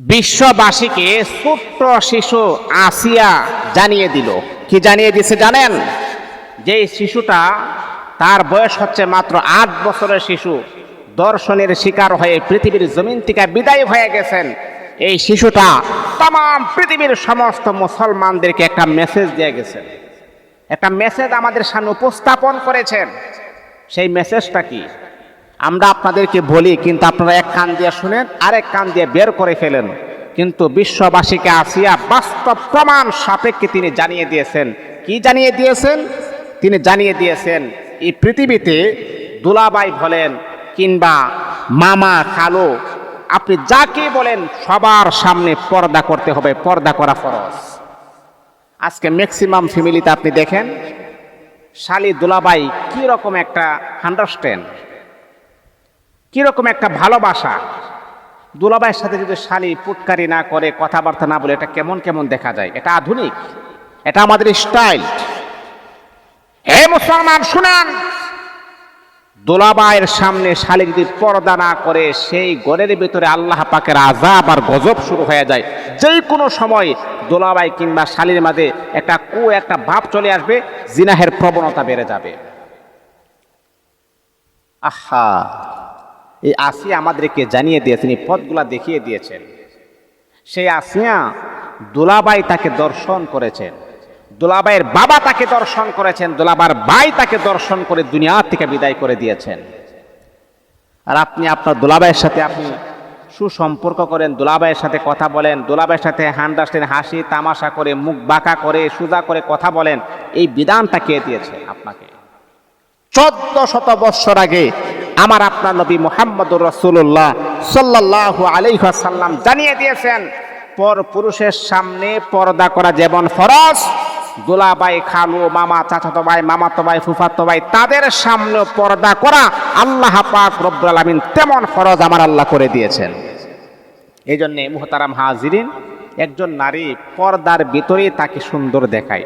বিশ্ববাসীকে ছোট্ট শিশু আসিয়া জানিয়ে দিল। কি জানিয়ে দিছে জানেন? যে শিশুটা, তার বয়স হচ্ছে মাত্র 8 বছরের শিশু, দর্শনের শিকার হয়ে পৃথিবীর জমিন থেকে বিদায় হয়ে গেছেন। এই শিশুটা তাম পৃথিবীর সমস্ত মুসলমানদেরকে একটা মেসেজ দিয়ে গেছেন, একটা মেসেজ আমাদের সামনে উপস্থাপন করেছেন। সেই মেসেজটা কি আমরা আপনাদেরকে বলি, কিন্তু আপনারা এক কান দিয়ে শুনেন, আরেক কান দিয়ে বের করে ফেলেন। কিন্তু বিশ্ববাসীকে আসিয়া বাস্তব প্রমাণ সাপেক্ষে তিনি জানিয়ে দিয়েছেন। কি জানিয়ে দিয়েছেন? তিনি জানিয়ে দিয়েছেন এই পৃথিবীতে দুলাভাই বলেন কিংবা মামা খালু, আপনি যাকে বলেন সবার সামনে পর্দা করতে হবে, পর্দা করা ফরজ। আজকে ম্যাক্সিমাম ফ্যামিলিতে আপনি দেখেন শালি দুলাভাই কি রকম একটা আন্ডারস্ট্যান্ড, কিরকম একটা ভালোবাসা। দুলাভাইয়ের সাথে যদি শালি পুটকারি না করে, কথাবার্তা না বলে, এটা কেমন কেমন দেখা যায়। এটা আধুনিক, এটা আমাদের স্টাইল। হে মুসলমান শুনেন, দুলাভাইয়ের সামনে শালি যদি পর্দা না করে, সেই ঘরের ভিতরে আল্লাহ পাকের আযাব আর গজব শুরু হয়ে যায়। যে কোনো সময় দুলাভাই কিংবা শালির মাঝে একটা ভাব চলে আসবে, জিনাহের প্রবণতা বেড়ে যাবে। আহা, এই আসিয়া আমাদেরকে জানিয়ে দিয়েছেন, এই পথগুলা দেখিয়ে দিয়েছেন। সেই আসিয়া দুলাভাই তাকে দর্শন করেছেন, দুলাভাইয়ের বাবা তাকে দর্শন করেছেন, দুলাভাইয়ের ভাই তাকে দর্শন করে দুনিয়া থেকে বিদায় করে দিয়েছেন। আর আপনি আপনার দুলাভাইয়ের সাথে আপনি সুসম্পর্ক করেন, দুলাভাইয়ের সাথে কথা বলেন, দুলাভাইয়ের সাথে হান্ডাস্টেন হাসি তামাশা করে, মুখ বাঁকা করে, সোজা করে কথা বলেন। এই বিধানটা কে দিয়েছে আপনাকে? 1400 বৎসর আগে আমার আপনার নবী মুহাম্মদুর রাসূলুল্লাহ সাল্লাল্লাহু আলাইহি ওয়াসাল্লাম জানিয়ে দিয়েছেন, পর পুরুষের সামনে পর্দা করা যেমন ফরজ, দুলাভাই, খালু, মামা, চাচাতো ভাই, মামাতো ভাই, ফুফাতো ভাই, তাদের সামনে পর্দা করা আল্লাহ পাক রব্বুল আলামিন তেমন ফরজ আমার আল্লাহ করে দিয়েছেন। এই জন্য মুহতারাম হাজিরিন, একজন নারী পর্দার ভিতরে তাকে সুন্দর দেখায়,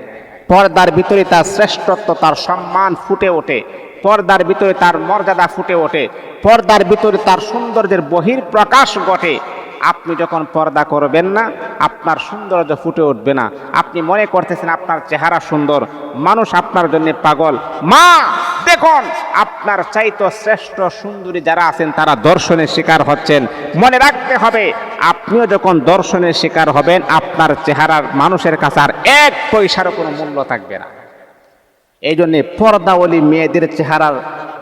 পর্দার ভিতরে তার শ্রেষ্ঠত্ব, তার সম্মান ফুটে ওঠে, পর্দার ভিতরে তার মর্যাদা ফুটে ওঠে, পর্দার ভিতরে তার সৌন্দর্যের বহির প্রকাশ ঘটে। আপনি যখন পর্দা করবেন না, আপনার সৌন্দর্য ফুটে উঠবে না। আপনি মনে করতেছেন আপনার চেহারা সুন্দর, মানুষ আপনার জন্য পাগল। মা দেখুন, আপনার চাইতে শ্রেষ্ঠ সুন্দরী যারা আছেন তারা দর্শনের শিকার হচ্ছেন। মনে রাখতে হবে, আপনিও যখন দর্শনের শিকার হবেন, আপনার চেহারার মানুষের কাছে আর 1 পয়সারও কোনো মূল্য থাকবে না। এই জন্যে পর্দাওয়ালি মেয়েদের চেহারার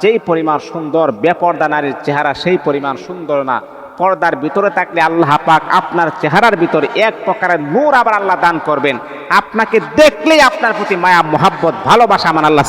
যেই পরিমাণ সুন্দর, বেপর্দা নারীর চেহারা সেই পরিমাণ সুন্দর না। পর্দার ভিতরে থাকলে আল্লাহ পাক আপনার চেহারার ভিতরে এক প্রকারের নূর আবার আল্লাহ দান করবেন। আপনাকে দেখলেই আপনার প্রতি মায়া, মোহাব্বত, ভালোবাসা আমার আল্লাহ